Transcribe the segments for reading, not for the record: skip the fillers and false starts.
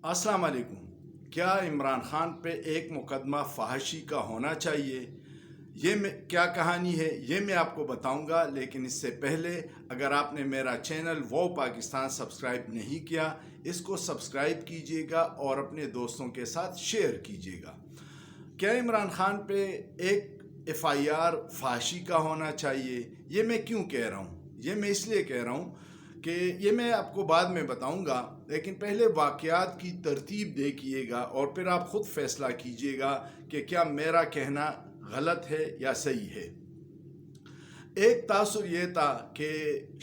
अस्सलाम वालेकुम। क्या इमरान खान पे एक मुकदमा फहाशी का होना चाहिए? क्या कहानी है ये मैं आपको बताऊंगा, लेकिन इससे पहले अगर आपने मेरा चैनल वो पाकिस्तान सब्सक्राइब नहीं किया, इसको सब्सक्राइब कीजिएगा और अपने दोस्तों के साथ शेयर कीजिएगा। क्या इमरान खान पे एक एफआईआर फांसी का होना चाहिए? ये मैं क्यों कह रहा हूँ? ये मैं इसलिए कह रहा हूँ कि ये मैं आपको बाद में बताऊंगा, लेकिन पहले वाक़यात की तरतीब देखिएगा और फिर आप ख़ुद फैसला कीजिएगा कि क्या मेरा कहना गलत है या सही है। एक तासुर ये था कि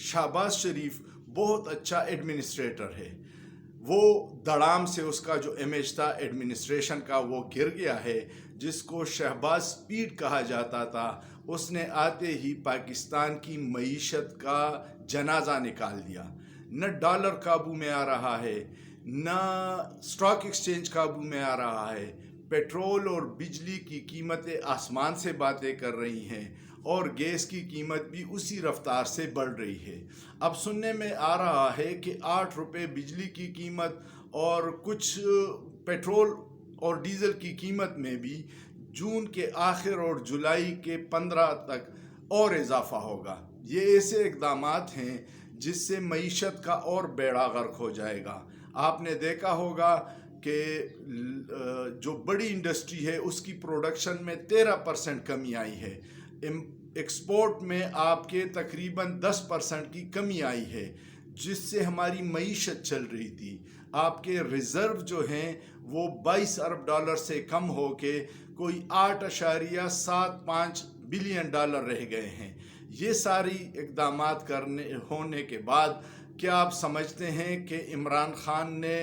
शहबाज शरीफ बहुत अच्छा एडमिनिस्ट्रेटर है। वो धड़ाम से उसका जो इमेज था एडमिनिस्ट्रेशन का वो गिर गया है। जिसको शहबाज स्पीड कहा जाता था, उसने आते ही पाकिस्तान की मईशत का जनाजा निकाल दिया। न डॉलर काबू में आ रहा है, न स्टॉक एक्सचेंज काबू में आ रहा है। पेट्रोल और बिजली की कीमतें आसमान से बातें कर रही हैं और गैस की कीमत भी उसी रफ्तार से बढ़ रही है। अब सुनने में आ रहा है कि 8 रुपये बिजली की कीमत और कुछ पेट्रोल और डीज़ल की कीमत में भी जून के आखिर और जुलाई के 15 तक और इजाफा होगा। ये ऐसे इक़दामात हैं जिससे मईशत का और बेड़ा गर्क हो जाएगा। आपने देखा होगा कि जो बड़ी इंडस्ट्री है उसकी प्रोडक्शन में 13% कमी आई है। एक्सपोर्ट में आपके तकरीबन 10% की कमी आई है, जिससे हमारी मईशत चल रही थी। आपके रिज़र्व जो हैं वो 22 अरब डॉलर से कम होके कोई 8.75 बिलियन डॉलर रह गए हैं। ये सारी इक़दामात करने होने के बाद क्या आप समझते हैं कि इमरान खान ने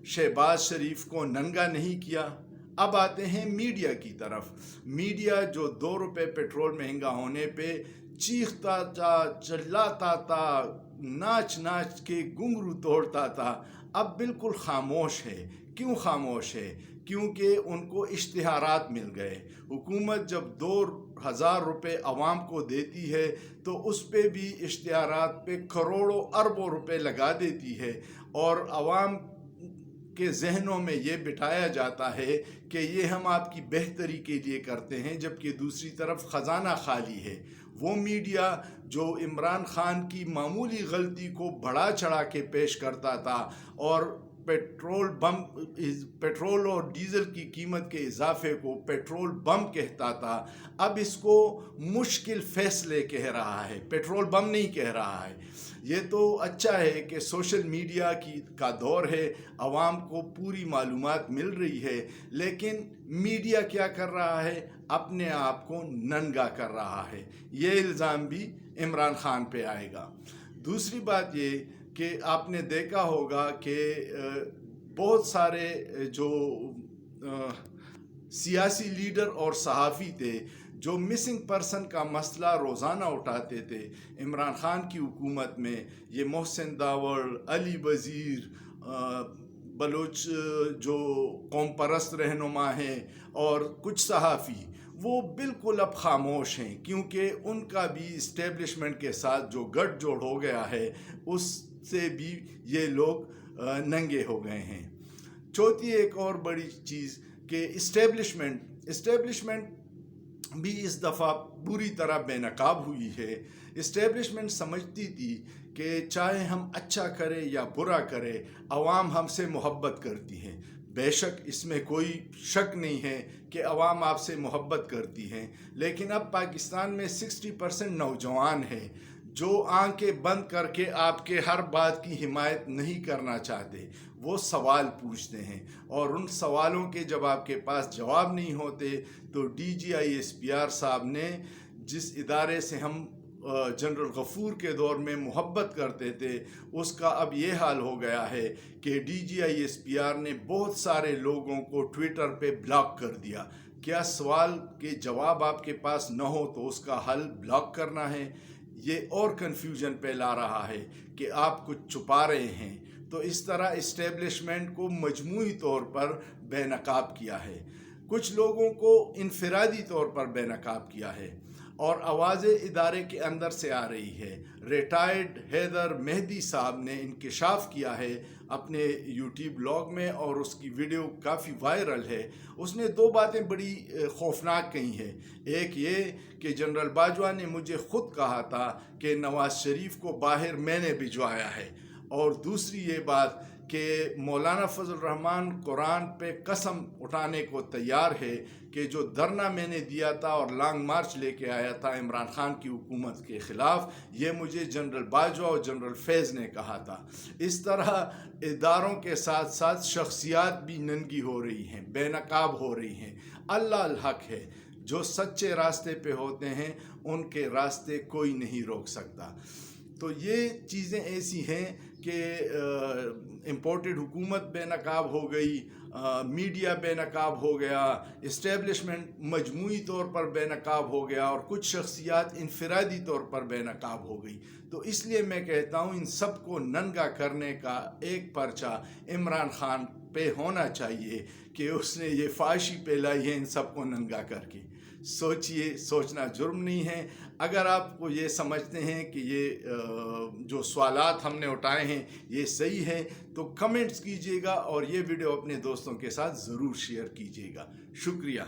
शहबाज शरीफ को नंगा नहीं किया? अब आते हैं मीडिया की तरफ। मीडिया जो 2 रुपये पेट्रोल महंगा होने पे चीखता था, चिल्लाता था, नाच नाच के घुंघरू तोड़ता था, अब बिल्कुल खामोश है। क्यों खामोश है? क्योंकि उनको इश्तिहारात मिल गए। हुकूमत जब 2000 रुपये अवाम को देती है तो उस पे भी इश्तिहारात पे करोड़ों अरबों रुपए लगा देती है और अवाम के जहनों में ये बिठाया जाता है कि ये हम आपकी बेहतरी के लिए करते हैं, जबकि दूसरी तरफ ख़जाना खाली है। वो मीडिया जो इमरान खान की मामूली गलती को बढ़ा चढ़ा के पेश करता था और पेट्रोल और डीज़ल की कीमत के इजाफे को पेट्रोल बम कहता था, अब इसको मुश्किल फैसले कह रहा है, पेट्रोल बम नहीं कह रहा है। ये तो अच्छा है कि सोशल मीडिया का दौर है, आवाम को पूरी मालूमात मिल रही है, लेकिन मीडिया क्या कर रहा है? अपने आप को नंगा कर रहा है। ये इल्ज़ाम भी इमरान खान पे आएगा। दूसरी बात ये कि आपने देखा होगा कि बहुत सारे जो सियासी लीडर और सहाफ़ी थे जो मिसिंग पर्सन का मसला रोज़ाना उठाते थे इमरान खान की हुकूमत में, ये मोहसिन दावड़, अली वज़ीर, बलोच जो कौम परस्त रहनुमा हैं और कुछ सहाफ़ी, वो बिल्कुल अब खामोश हैं, क्योंकि उनका भी इस्टेब्लिशमेंट के साथ जो गठजोड़ हो गया है उससे भी ये लोग नंगे हो गए हैं। चौथी एक और बड़ी चीज़ कि इस्टेब्लिशमेंट भी इस दफ़ा पूरी तरह बेनकाब हुई है। इस्टेब्लिशमेंट समझती थी कि चाहे हम अच्छा करें या बुरा करें, अवाम हमसे मोहब्बत करती है। बेशक इसमें कोई शक नहीं है कि अवाम आपसे मोहब्बत करती हैं, लेकिन अब पाकिस्तान में 60% नौजवान हैं जो आंखें बंद करके आपके हर बात की हिमायत नहीं करना चाहते। वो सवाल पूछते हैं और उन सवालों के जब आपके पास जवाब नहीं होते तो DGI-SPR साहब ने, जिस इदारे से हम जनरल गफूर के दौर में मोहब्बत करते थे, उसका अब ये हाल हो गया है कि DGI-SPR ने बहुत सारे लोगों को ट्विटर पे ब्लॉक कर दिया। क्या सवाल के जवाब आपके पास न हो तो उसका हल ब्लॉक करना है? ये और कन्फ्यूजन पे ला रहा है कि आप कुछ छुपा रहे हैं। तो इस तरह इस्टेब्लिशमेंट को मजमूई तौर पर बेनकाब किया है, कुछ लोगों को इनफरादी तौर पर बेनकाब किया है और आवाज़ें इदारे के अंदर से आ रही है। रिटायर्ड हैदर मेहदी साहब ने इंकशाफ किया है अपने यूट्यूब ब्लॉग में और उसकी वीडियो काफ़ी वायरल है। उसने दो बातें बड़ी खौफनाक कही है। एक ये कि जनरल बाजवा ने मुझे ख़ुद कहा था कि नवाज़ शरीफ को बाहर मैंने भिजवाया है, और दूसरी ये बात कि मौलाना फजल रहमान कुरान पे कसम उठाने को तैयार है कि जो धरना मैंने दिया था और लॉन्ग मार्च लेके आया था इमरान खान की हुकूमत के ख़िलाफ़, ये मुझे जनरल बाजवा और जनरल फैज़ ने कहा था। इस तरह इदारों के साथ साथ शख्सियात भी नंगी हो रही हैं, बेनकाब हो रही हैं। अल्लाह अल हक है, जो सच्चे रास्ते पे होते हैं उनके रास्ते कोई नहीं रोक सकता। तो ये चीज़ें ऐसी हैं कि इम्पोर्टेड हुकूमत बेनकाब हो गई, मीडिया बेनकाब हो गया, इस्टेब्लिशमेंट मजमूई तौर पर बेनकाब हो गया, और कुछ शख्सियात इनफरादी तौर पर बेनकाब हो गई। तो इसलिए मैं कहता हूँ इन सब को नंगा करने का एक पर्चा इमरान खान पे होना चाहिए कि उसने ये फाशी फैलाई है इन सब को नंगा करके। सोचिए, सोचना जुर्म नहीं है। अगर आपको ये समझते हैं कि ये जो सवालात हमने उठाए हैं ये सही है तो कमेंट्स कीजिएगा और ये वीडियो अपने दोस्तों के साथ ज़रूर शेयर कीजिएगा। शुक्रिया।